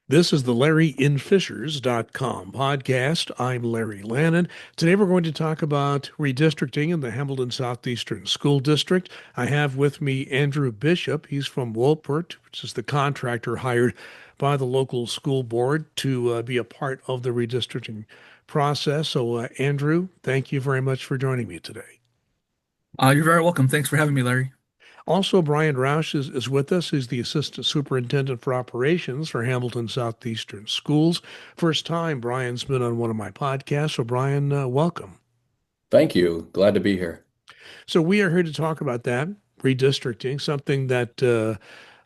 This is the LarryInFishers.com podcast. I'm Larry Lannon. Today we're going to talk about redistricting in the Hamilton Southeastern School District. I have with me Andrew Bishop. He's from Woolpert, which is the contractor hired by the local school board to be a part of the redistricting process. So, Andrew, thank you very much for joining me today. You're very welcome. Thanks for having me, Larry. Also, Bryan Rausch is with us. He's the Assistant Superintendent for Operations for Hamilton Southeastern Schools. First time Brian's been on one of my podcasts. So, Brian, welcome. Thank you. Glad to be here. So, we are here to talk about that redistricting, something that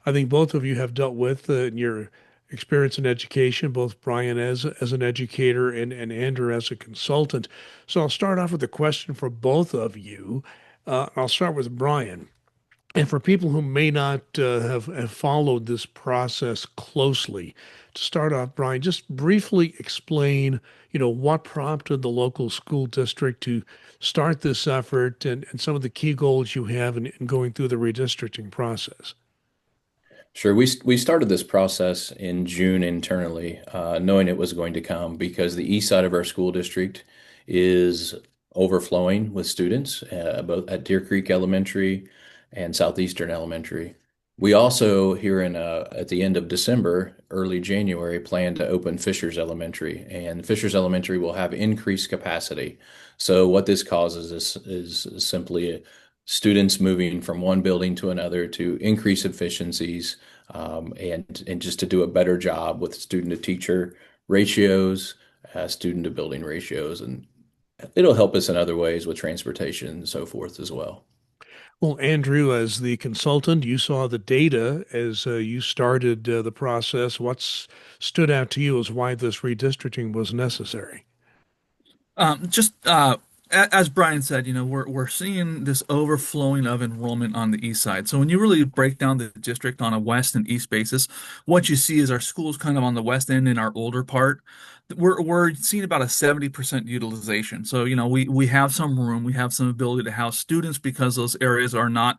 I think both of you have dealt with in your experience in education, both Brian as an educator and Andrew as a consultant. So, I'll start off with a question for both of you. I'll start with Brian. And for people who may not have followed this process closely, to start off, Brian, just briefly explain, what prompted the local school district to start this effort and some of the key goals you have in going through the redistricting process. Sure. We started this process in June internally, knowing it was going to come because the east side of our school district is overflowing with students, both at Deer Creek Elementary and Southeastern Elementary. We also, here at the end of December, early January, plan to open Fishers Elementary, and Fishers Elementary will have increased capacity. So what this causes is simply students moving from one building to another to increase efficiencies, and just to do a better job with student to teacher ratios, student to building ratios, and it'll help us in other ways with transportation and so forth as well. Well, Andrew, as the consultant, you saw the data as you started the process. What's stood out to you as why this redistricting was necessary? Just as Brian said, we're seeing this overflowing of enrollment on the east side. So when you really break down the district on a west and east basis, what you see is our schools kind of on the west end in our older part. We're seeing about a 70% utilization. So, we have some room, we have some ability to house students because those areas are not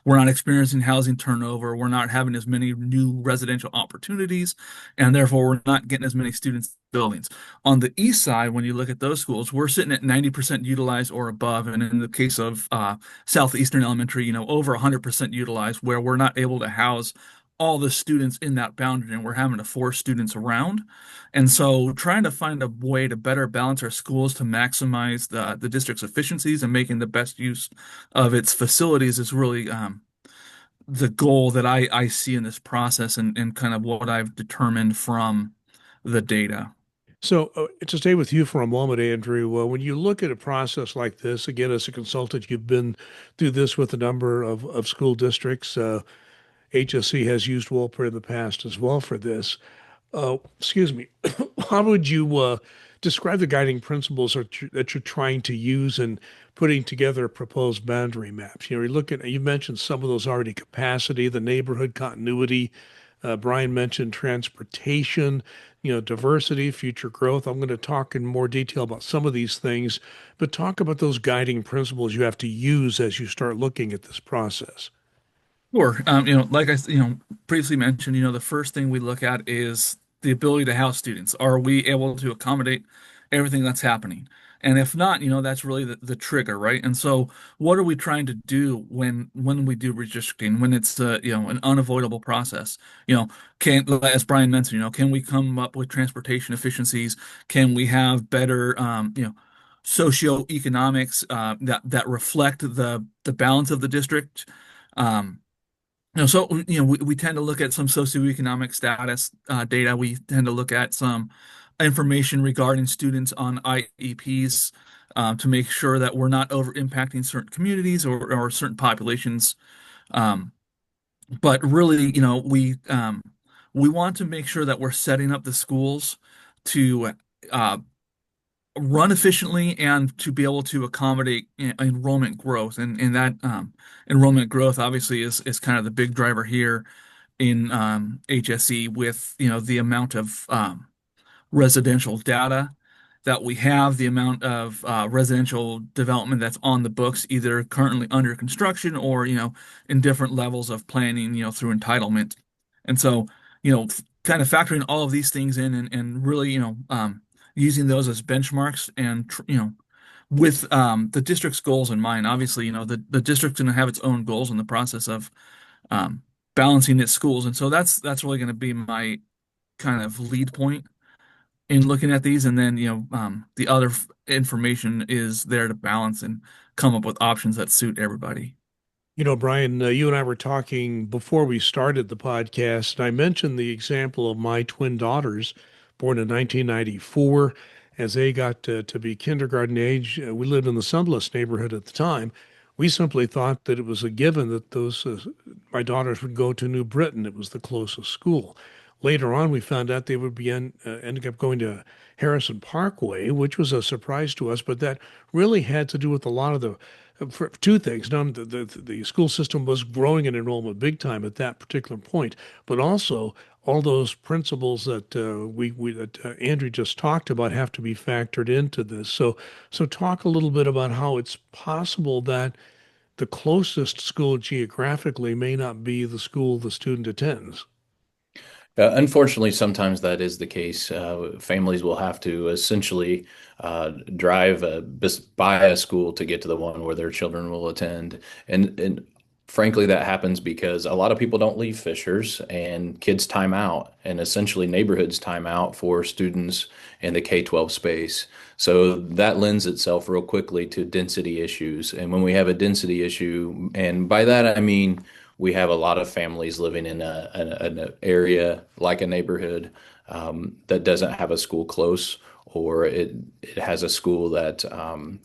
we're not experiencing housing turnover, we're not having as many new residential opportunities, and therefore we're not getting as many students buildings. On the east side, when you look at those schools, we're sitting at 90% utilized or above. And in the case of Southeastern Elementary, over 100% utilized, where we're not able to house all the students in that boundary and we're having to force students around. And so trying to find a way to better balance our schools to maximize the district's efficiencies and making the best use of its facilities is really the goal that I see in this process and kind of what I've determined from the data. So, to stay with you for a moment, Andrew, when you look at a process like this, again, as a consultant, you've been through this with a number of school districts. HSC has used Woolpert in the past as well for this. Excuse me. How would you describe the guiding principles that you're trying to use in putting together proposed boundary maps? You mentioned some of those already: capacity, the neighborhood continuity. Brian mentioned transportation, diversity, future growth. I'm going to talk in more detail about some of these things, but talk about those guiding principles you have to use as you start looking at this process. Sure. Like previously mentioned, the first thing we look at is the ability to house students. Are we able to accommodate everything that's happening? And if not, that's really the trigger, right? And so what are we trying to do when we do redistricting, when it's an unavoidable process? As Brian mentioned, can we come up with transportation efficiencies? Can we have better socioeconomics that reflect the balance of the district? Um, we tend to look at some socioeconomic status data. We tend to look at some information regarding students on IEPs to make sure that we're not over impacting certain communities or certain populations. Um, but really, we want to make sure that we're setting up the schools to uh, run efficiently and to be able to accommodate enrollment growth. And that enrollment growth obviously is kind of the big driver here in HSE with, the amount of residential data that we have, the amount of residential development that's on the books, either currently under construction or, in different levels of planning, through entitlement. And so, kind of factoring all of these things in and really, using those as benchmarks and, with the district's goals in mind. Obviously, the district's going to have its own goals in the process of um, balancing its schools. And so that's really going to be my kind of lead point in looking at these. And then, the other information is there to balance and come up with options that suit everybody. Brian, you and I were talking before we started the podcast, and I mentioned the example of my twin daughters, born in 1994. As they got to be kindergarten age, we lived in the Sunless neighborhood at the time. We simply thought that it was a given that those my daughters would go to New Britain. It was the closest school. Later on, we found out they would be ended up going to Harrison Parkway, which was a surprise to us, but that really had to do with a lot of the for two things. None, the school system was growing in enrollment big time at that particular point, but also all those principles that Andrew just talked about have to be factored into this. So talk a little bit about how it's possible that the closest school geographically may not be the school the student attends. Unfortunately, sometimes that is the case. Families will have to essentially drive by a school to get to the one where their children will attend. And frankly, that happens because a lot of people don't leave Fishers and kids time out, and essentially neighborhoods time out for students in the K-12 space. So that lends itself real quickly to density issues. And when we have a density issue, and by that I mean we have a lot of families living in an area like a neighborhood that doesn't have a school close, or it has a school that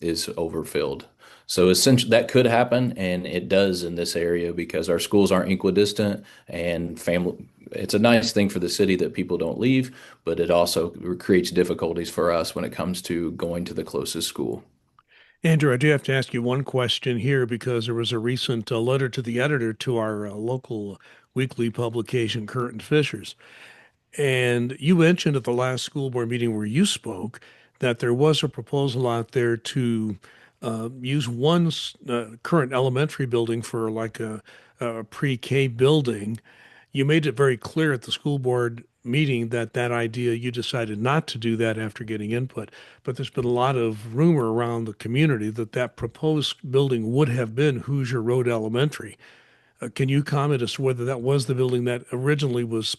is overfilled. So essentially, that could happen, and it does in this area because our schools aren't equidistant, and family. It's a nice thing for the city that people don't leave, but it also creates difficulties for us when it comes to going to the closest school. Andrew, I do have to ask you one question here because there was a recent letter to the editor to our local weekly publication, Current Fishers. And you mentioned at the last school board meeting where you spoke that there was a proposal out there to use one current elementary building for like a pre-K building. You made it very clear at the school board meeting that that idea, you decided not to do that after getting input. But there's been a lot of rumor around the community that that proposed building would have been Hoosier Road Elementary. Can you comment as to whether that was the building that originally was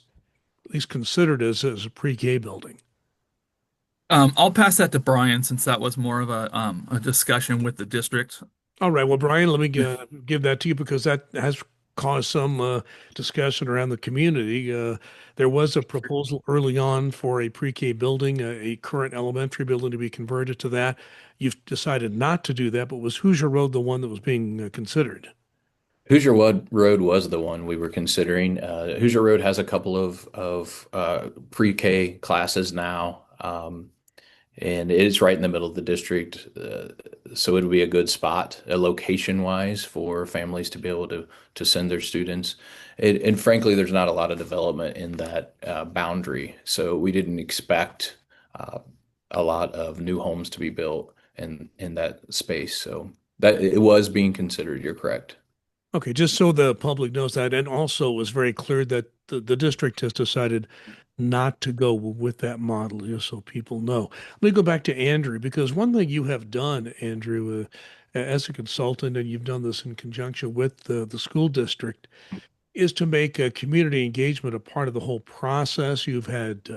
at least considered as a pre-K building? I'll pass that to Brian since that was more of a discussion with the district. All right. Well, Brian, let me give that to you because that has caused some discussion around the community. There was a proposal early on for a pre-K building, a current elementary building to be converted to that. You've decided not to do that, but was Hoosier Road the one that was being considered? Road was the one we were considering. Hoosier Road has a couple of pre-K classes now. And it is right in the middle of the district, so it would be a good spot, location-wise, for families to be able to send their students. And frankly, there's not a lot of development in that boundary, so we didn't expect a lot of new homes to be built in that space. So that it was being considered. You're correct. Okay, just so the public knows that, and also it was very clear that the district has decided not to go with that model, just so people know. Let me go back to Andrew, because one thing you have done, Andrew, as a consultant, and you've done this in conjunction with the school district, is to make community engagement a part of the whole process. You've had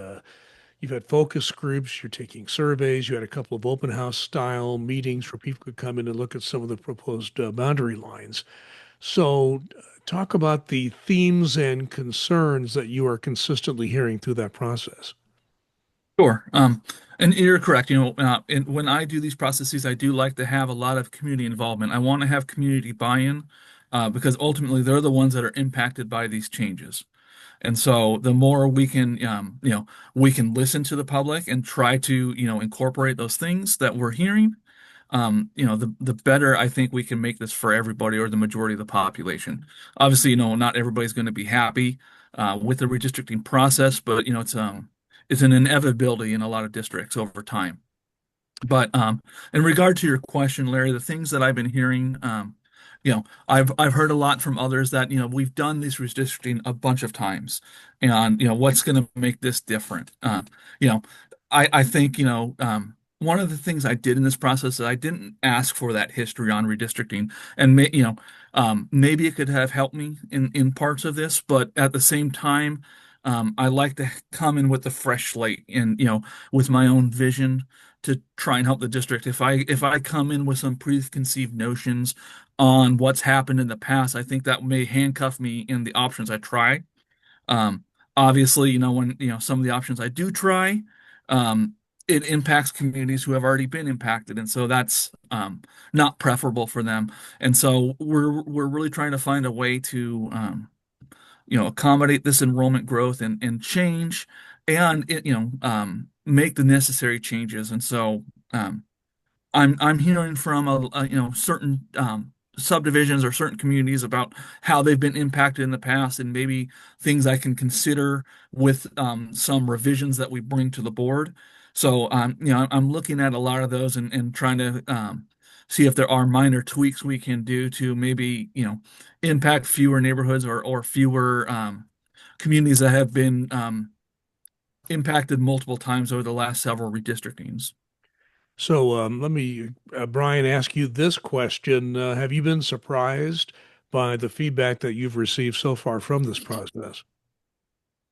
focus groups, you're taking surveys, you had a couple of open house style meetings where people could come in and look at some of the proposed boundary lines. So, talk about the themes and concerns that you are consistently hearing through that process. Sure. And you're correct. When I do these processes, I do like to have a lot of community involvement. I want to have community buy-in, because ultimately they're the ones that are impacted by these changes. And so the more we can listen to the public and try to, incorporate those things that we're hearing, the better I think we can make this for everybody or the majority of the population. Obviously, not everybody's going to be happy with the redistricting process, but it's an inevitability in a lot of districts over time. But in regard to your question, Larry, the things that I've been hearing, I've heard a lot from others that, we've done this redistricting a bunch of times, and what's going to make this different? You know, I think, one of the things I did in this process is I didn't ask for that history on redistricting, and maybe it could have helped me in parts of this, but at the same time, I like to come in with a fresh slate and, with my own vision to try and help the district. If I come in with some preconceived notions on what's happened in the past, I think that may handcuff me in the options I try. Um, Obviously, when some of the options I do try, it impacts communities who have already been impacted, and so that's not preferable for them. And so we're really trying to find a way to accommodate this enrollment growth and change, and make the necessary changes. And so I'm hearing from certain subdivisions or certain communities about how they've been impacted in the past, and maybe things I can consider with some revisions that we bring to the board. So I'm looking at a lot of those and trying to see if there are minor tweaks we can do to maybe impact fewer neighborhoods or fewer communities that have been impacted multiple times over the last several redistrictings. So let me, Brian, ask you this question. Have you been surprised by the feedback that you've received so far from this process?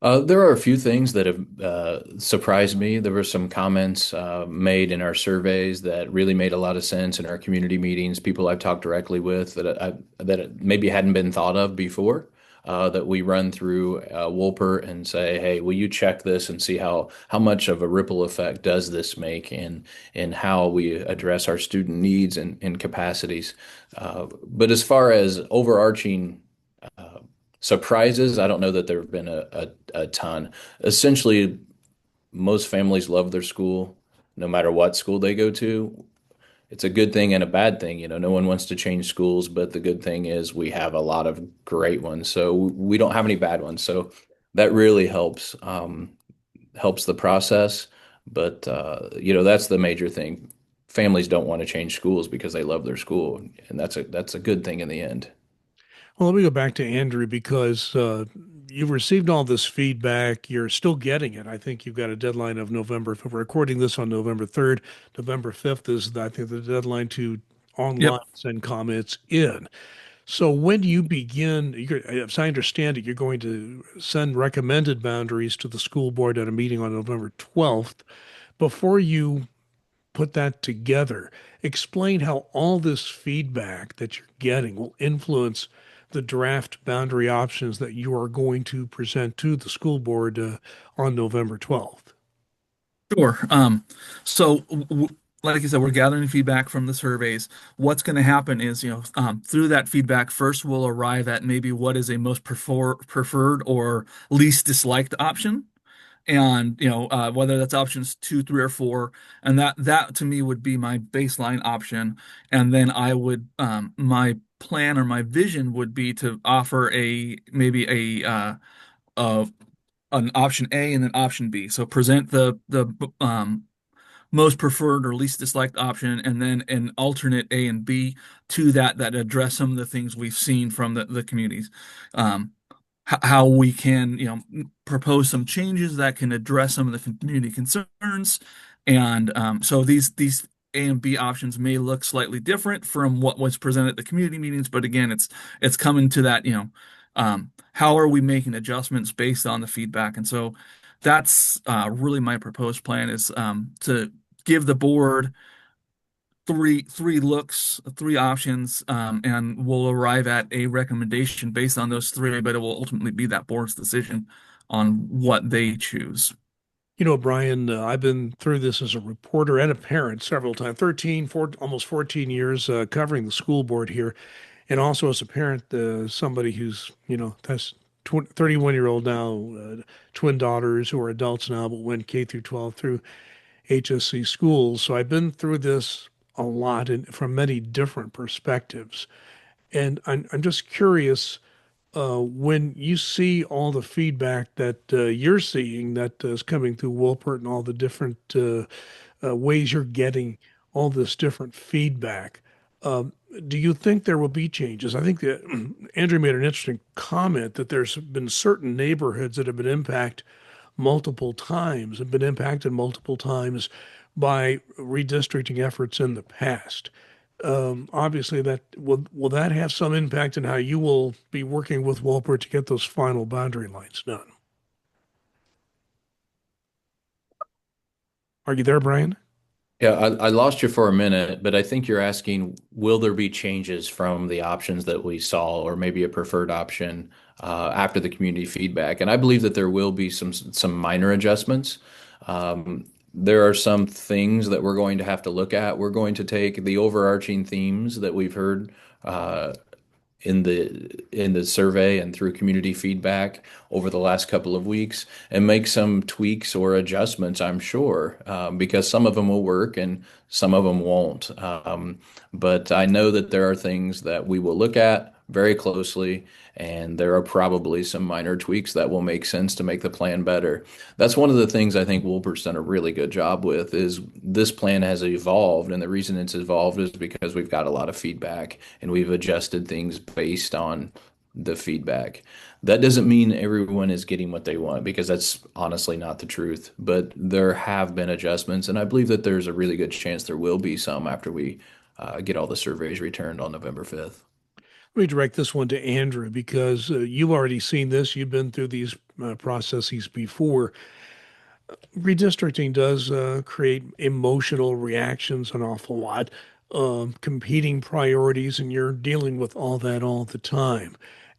There are a few things that have surprised me. There were some comments made in our surveys that really made a lot of sense in our community meetings. People I've talked directly with that maybe hadn't been thought of before. That we run through Woolpert and say, "Hey, will you check this and see how much of a ripple effect does this make in how we address our student needs and capacities?" But as far as overarching surprises, I don't know that there have been a ton. Essentially, most families love their school, no matter what school they go to. It's a good thing and a bad thing. No one wants to change schools, but the good thing is we have a lot of great ones. So we don't have any bad ones. So that really helps the process. But that's the major thing. Families don't want to change schools because they love their school, and that's a good thing in the end. Well, let me go back to Andrew because you've received all this feedback. You're still getting it. I think you've got a deadline of November. If we're recording this on November 3rd, November 5th is, I think, the deadline to Yep. online send comments in. So when do you begin, as I understand it, you're going to send recommended boundaries to the school board at a meeting on November 12th. Before you put that together, explain how all this feedback that you're getting will influence the draft boundary options that you are going to present to the school board on November 12th. Sure. So, like I said, we're gathering feedback from the surveys. What's going to happen is, through that feedback, first we'll arrive at maybe what is a most preferred or least disliked option, and whether that's options two, three, or four, and that to me would be my baseline option, and then I would my plan or my vision would be to offer a maybe a an option A and then option B. So present the most preferred or least disliked option, and then an alternate A and B to that address some of the things we've seen from the communities. Um, how we can, propose some changes that can address some of the community concerns. And so these A and B options may look slightly different from what was presented at the community meetings, but again, it's coming to that, how are we making adjustments based on the feedback? And so that's really my proposed plan is to give the board three looks, three options, and we'll arrive at a recommendation based on those three, but it will ultimately be that board's decision on what they choose. You know, Brian, I've been through this as a reporter and a parent several times, almost 14 years covering the school board here. And also as a parent, somebody who's, has 31-year-old now, twin daughters who are adults now, but went K through 12 through HSC schools. So I've been through this a lot and from many different perspectives. And I'm just curious, when you see all the feedback that you're seeing that is coming through Woolpert and all the different ways you're getting all this different feedback, do you think there will be changes? I think that Andrew made an interesting comment that there's been certain neighborhoods that have been impacted multiple times by redistricting efforts in the past. Obviously, that will that have some impact on how you will be working with Woolpert to get those final boundary lines done? Are you there, Brian? Yeah, I lost you for a minute, but I think you're asking, will there be changes from the options that we saw, or maybe a preferred option after the community feedback? And I believe that there will be some minor adjustments. There are some things that we're going to have to look at. We're going to take the overarching themes that we've heard in the survey and through community feedback over the last couple of weeks and make some tweaks or adjustments, I'm sure, because some of them will work and some of them won't. But I know that there are things that we will look at very closely, and there are probably some minor tweaks that will make sense to make the plan better. That's one of the things I think Woolpert's done a really good job with is this plan has evolved, and the reason it's evolved is because we've got a lot of feedback and we've adjusted things based on the feedback. That doesn't mean everyone is getting what they want because that's honestly not the truth, but there have been adjustments, and I believe that there's a really good chance there will be some after we get all the surveys returned on November 5th. Let me direct this one to Andrew because you've already seen this. You've been through these processes before. Redistricting does create emotional reactions an awful lot, competing priorities, and you're dealing with all that all the time.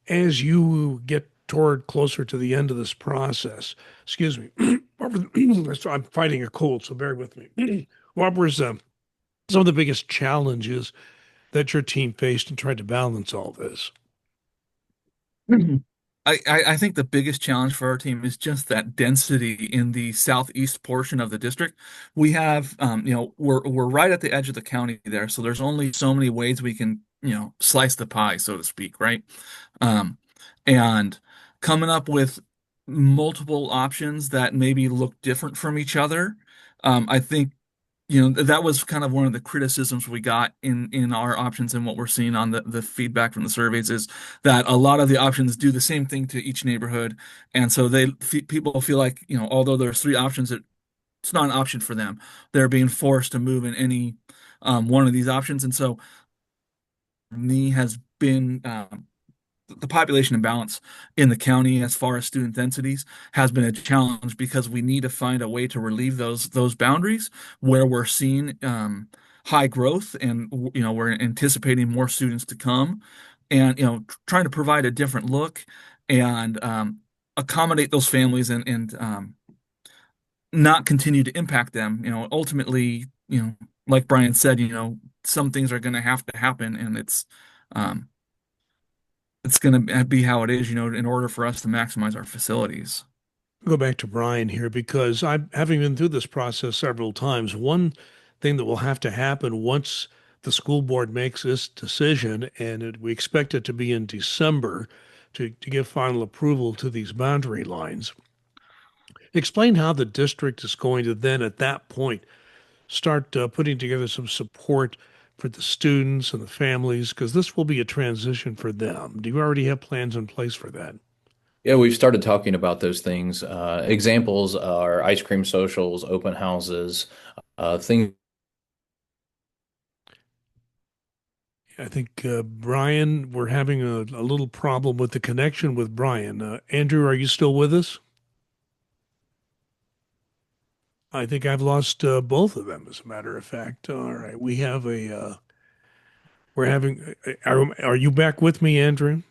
As you get toward closer to the end of this process, excuse me, I'm fighting a cold, so bear with me. What were some of the biggest challenges that your team faced and tried to balance all this? I think the biggest challenge for our team is just that density in the southeast portion of the district. We have, we're right at the edge of the county there, so there's only so many ways we can, slice the pie, so to speak, right? Um, and coming up with multiple options that maybe look different from each other. I think that was kind of one of the criticisms we got in our options and what we're seeing on the feedback from the surveys is that a lot of the options do the same thing to each neighborhood, and so people feel like although there's three options, it's not an option for them. They're being forced to move in any one of these options, and so me has been the population imbalance in the county as far as student densities has been a challenge because we need to find a way to relieve those boundaries where we're seeing high growth and we're anticipating more students to come and trying to provide a different look and accommodate those families and not continue to impact them. Ultimately, like Brian said, some things are going to have to happen, and um, it's going to be how it is, in order for us to maximize our facilities. Go back to Brian here because I'm having been through this process several times. One thing that will have to happen once the school board makes this decision, and we expect it to be in December to give final approval to these boundary lines. Explain how the district is going to then, at that point, start putting together some support for the students and the families, because this will be a transition for them. Do you already have plans in place for that? Yeah, we've started talking about those things. Examples are ice cream socials, open houses, things. I think Brian, we're having a little problem with the connection with Brian. Andrew, are you still with us? I think I've lost both of them, as a matter of fact. All right, we have we're having, are you back with me, Andrew?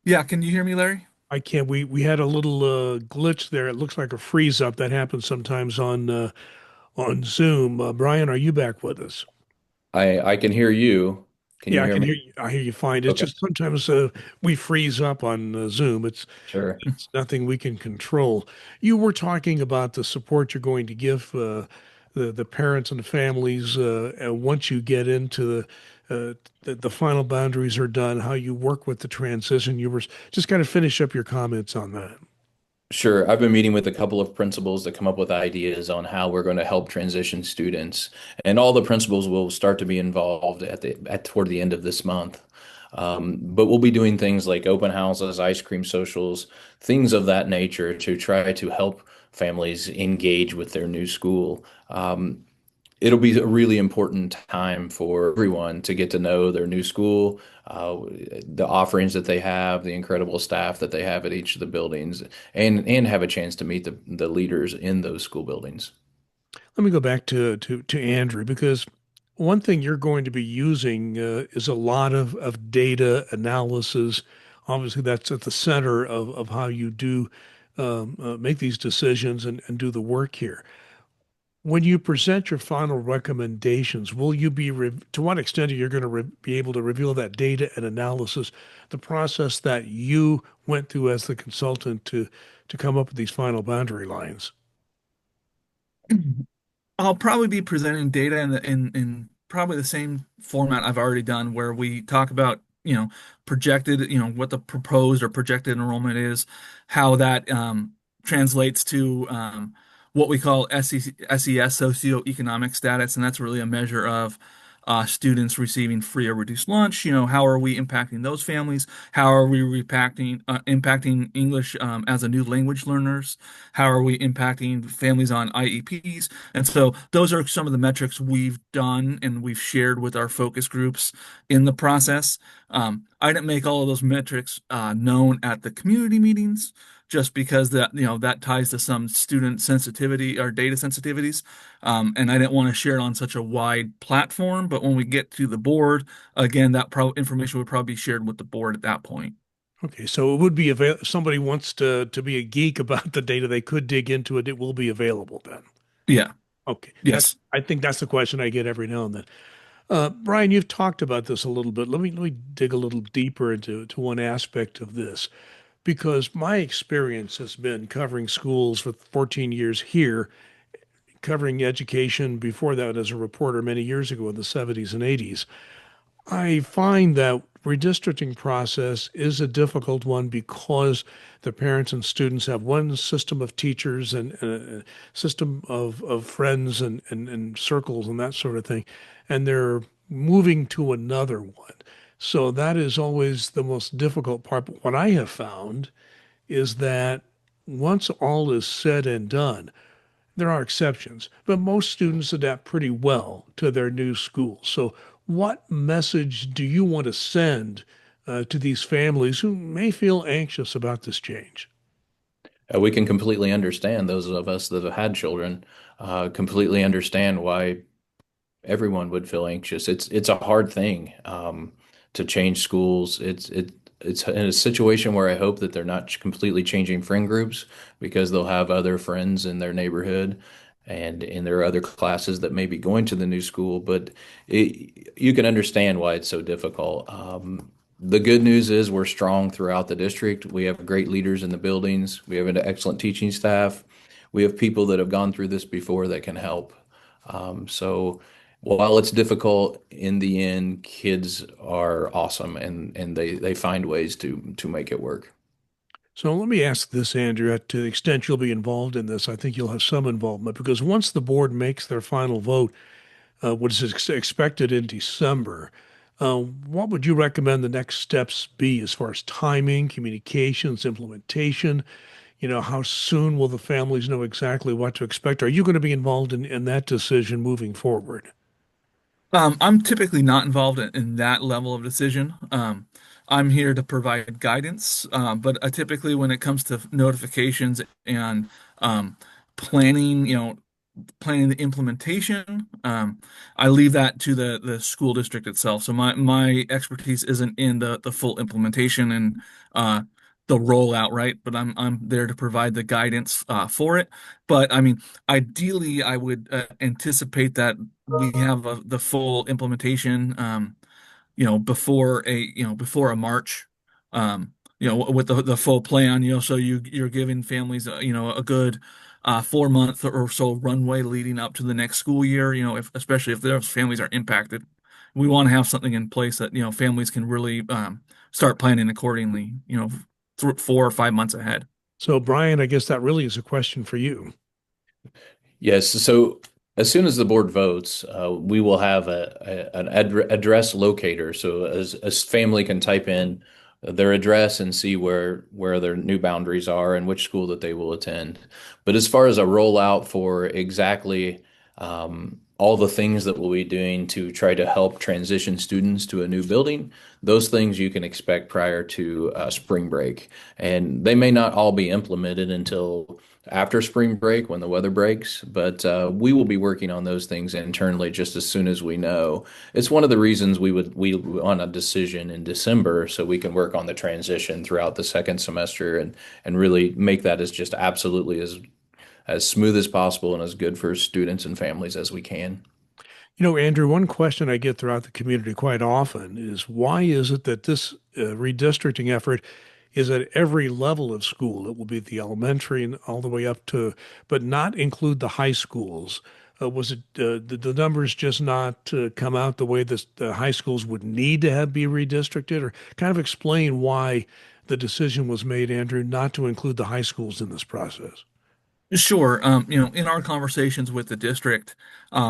Yeah, can you hear me, Larry? I can't. We had a little glitch there. It looks like a freeze up that happens sometimes on Zoom. Brian, are you back with us? I can hear you. Can you Yeah, I hear can me? hear you. I hear you fine. It's Okay, just sometimes we freeze up on Zoom. sure. It's nothing we can control. You were talking about the support you're going to give the parents and the families once you get into the final boundaries are done, how you work with the transition. You were just kind of finish up your comments on that. Sure. I've been meeting with a couple of principals to come up with ideas on how we're going to help transition students, and all the principals will start to be involved toward the end of this month. But we'll be doing things like open houses, ice cream socials, things of that nature to try to help families engage with their new school. It'll be a really important time for everyone to get to know their new school, the offerings that they have, the incredible staff that they have at each of the buildings, and have a chance to meet the leaders in those school buildings. Let me go back to Andrew, because one thing you're going to be using is a lot of data analysis. Obviously, that's at the center of how you do make these decisions and do the work here. When you present your final recommendations, will you be, to what extent are you going to be able to reveal that data and analysis, the process that you went through as the consultant to come up with these final boundary lines? I'll probably be presenting data in probably the same format I've already done, where we talk about, projected, what the proposed or projected enrollment is, how that translates to what we call SES, socioeconomic status, and that's really a measure of students receiving free or reduced lunch. How are we impacting those families? How are we impacting English as a new language learners? How are we impacting families on IEPs? And so those are some of the metrics we've done and we've shared with our focus groups in the process. I didn't make all of those metrics known at the community meetings, just because that ties to some student sensitivity or data sensitivities. And I didn't want to share it on such a wide platform. But when we get to the board, again, that information would probably be shared with the board at that point. Okay, so it would be available. If somebody wants to be a geek about the data, they could dig into it. It will be available then. Yeah. Okay, that Yes. I think that's the question I get every now and then. Bryan, you've talked about this a little bit. Let me dig a little deeper into one aspect of this, because my experience has been covering schools for 14 years here, covering education before that as a reporter many years ago in the 70s and 80s. I find that redistricting process is a difficult one because the parents and students have one system of teachers and a system of friends and circles and that sort of thing, and they're moving to another one. So that is always the most difficult part. But what I have found is that once all is said and done, there are exceptions, but most students adapt pretty well to their new school. So, what message do you want to send to these families who may feel anxious about this change? We can completely understand those of us that have had children, completely understand why everyone would feel anxious. It's a hard thing to change schools. It's in a situation where I hope that they're not completely changing friend groups because they'll have other friends in their neighborhood and in their other classes that may be going to the new school. But you can understand why it's so difficult. The good news is we're strong throughout the district. We have great leaders in the buildings. We have an excellent teaching staff. We have people that have gone through this before that can help. So while it's difficult, in the end, kids are awesome and they find ways to make it work. So let me ask this, Andrea, to the extent you'll be involved in this, I think you'll have some involvement because once the board makes their final vote, what is expected in December, what would you recommend the next steps be as far as timing, communications, implementation? How soon will the families know exactly what to expect? Are you going to be involved in that decision moving forward? I'm typically not involved in that level of decision. I'm here to provide guidance, but typically when it comes to notifications and planning, planning the implementation, I leave that to the school district itself. So my expertise isn't in the full implementation and the rollout, right? But I'm there to provide the guidance for it. But I mean, ideally, I would anticipate that we have the full implementation, before a March, with the full plan, so you're giving families, a good 4 month or so runway leading up to the next school year, especially if those families are impacted. We want to have something in place that, families can really start planning accordingly, 4 or 5 months ahead. So, Brian, I guess that really is a question for you. Yes. So as soon as the board votes, we will have an address locator. So as a family can type in their address and see where their new boundaries are and which school that they will attend. But as far as a rollout for exactly all the things that we'll be doing to try to help transition students to a new building, those things you can expect prior to spring break. And they may not all be implemented until after spring break when the weather breaks, but we will be working on those things internally just as soon as we know. It's one of the reasons we want a decision in December so we can work on the transition throughout the second semester and really make that as just absolutely as smooth as possible and as good for students and families as we can. Andrew, one question I get throughout the community quite often is why is it that this redistricting effort is at every level of school? It will be the elementary and all the way up to, but not include the high schools. Was it the numbers just not come out the way the high schools would need to have be redistricted, or kind of explain why the decision was made, Andrew, not to include the high schools in this process? Sure. In our conversations with the district,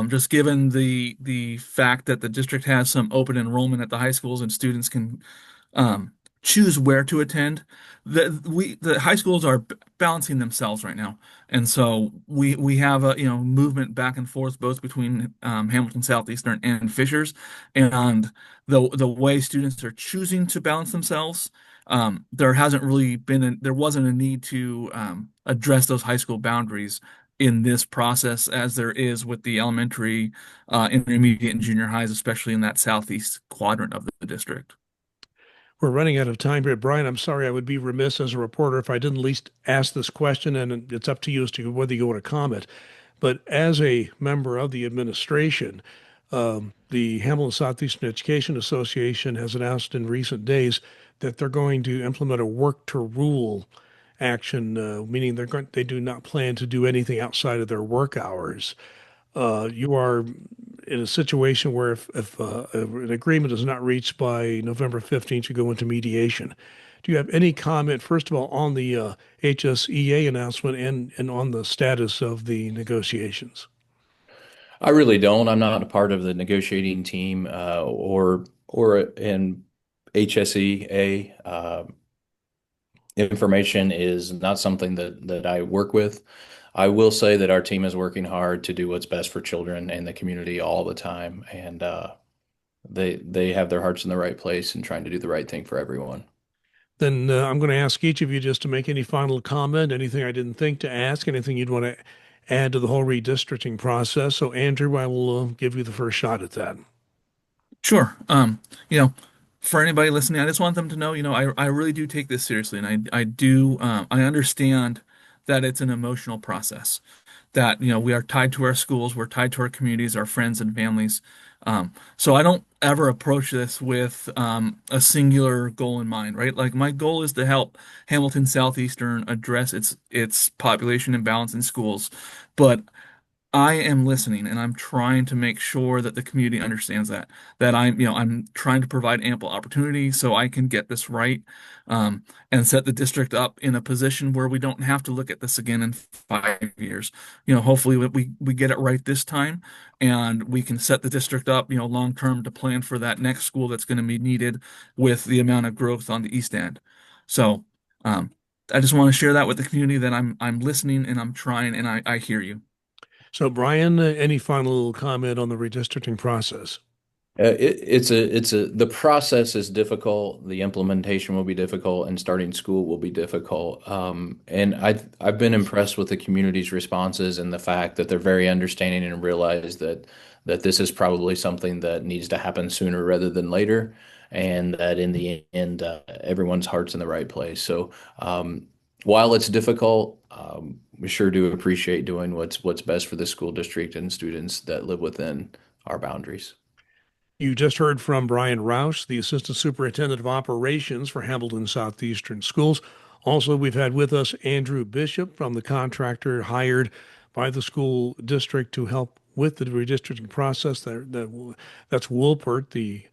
just given the fact that the district has some open enrollment at the high schools and students can um, choose where to attend, the high schools are balancing themselves right now, and so we have a movement back and forth both between Hamilton Southeastern and Fishers, and the way students are choosing to balance themselves. There hasn't really there wasn't a need to address those high school boundaries in this process as there is with the elementary, intermediate, and junior highs, especially in that southeast quadrant of the district. We're running out of time here. Brian, I'm sorry, I would be remiss as a reporter if I didn't at least ask this question, and it's up to you as to whether you want to comment. But as a member of the administration, the Hamilton Southeastern Education Association has announced in recent days that they're going to implement a work to rule action, meaning they do not plan to do anything outside of their work hours. You are in a situation where if an agreement is not reached by November 15th, you go into mediation. Do you have any comment, first of all, on the HSEA announcement and on the status of the negotiations? I really don't. I'm not a part of the negotiating team or in HSEA. Information is not something that I work with. I will say that our team is working hard to do what's best for children and the community all the time, and they have their hearts in the right place and trying to do the right thing for everyone. Then I'm going to ask each of you just to make any final comment, anything I didn't think to ask, anything you'd want to add to the whole redistricting process. So, Andrew, I will give you the first shot at that. Sure. For anybody listening, I just want them to know, I really do take this seriously, and I do, I understand that it's an emotional process, that, we are tied to our schools, we're tied to our communities, our friends and families. So I don't ever approach this with a singular goal in mind, right? Like my goal is to help Hamilton Southeastern address its population imbalance in schools, but I am listening and I'm trying to make sure that the community understands that I'm trying to provide ample opportunity so I can get this right, and set the district up in a position where we don't have to look at this again in 5 years. Hopefully we get it right this time and we can set the district up, long term to plan for that next school that's going to be needed with the amount of growth on the east end. So, I just want to share that with the community that I'm listening and I'm trying and I hear you. So, Brian, any final comment on the redistricting process? The process is difficult. The implementation will be difficult, and starting school will be difficult. And I've been impressed with the community's responses and the fact that they're very understanding and realize that this is probably something that needs to happen sooner rather than later, and that in the end, everyone's heart's in the right place. So, while it's difficult, we sure do appreciate doing what's best for the school district and students that live within our boundaries. You just heard from Bryan Rausch, the Assistant Superintendent of Operations for Hamilton Southeastern Schools. Also, we've had with us Andrew Bishop from the contractor hired by the school district to help with the redistricting process. That's Woolpert, the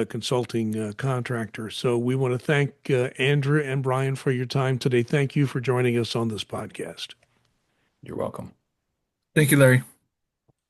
consulting contractor. So we want to thank Andrew and Bryan for your time today. Thank you for joining us on this podcast. You're welcome. Thank you, Larry.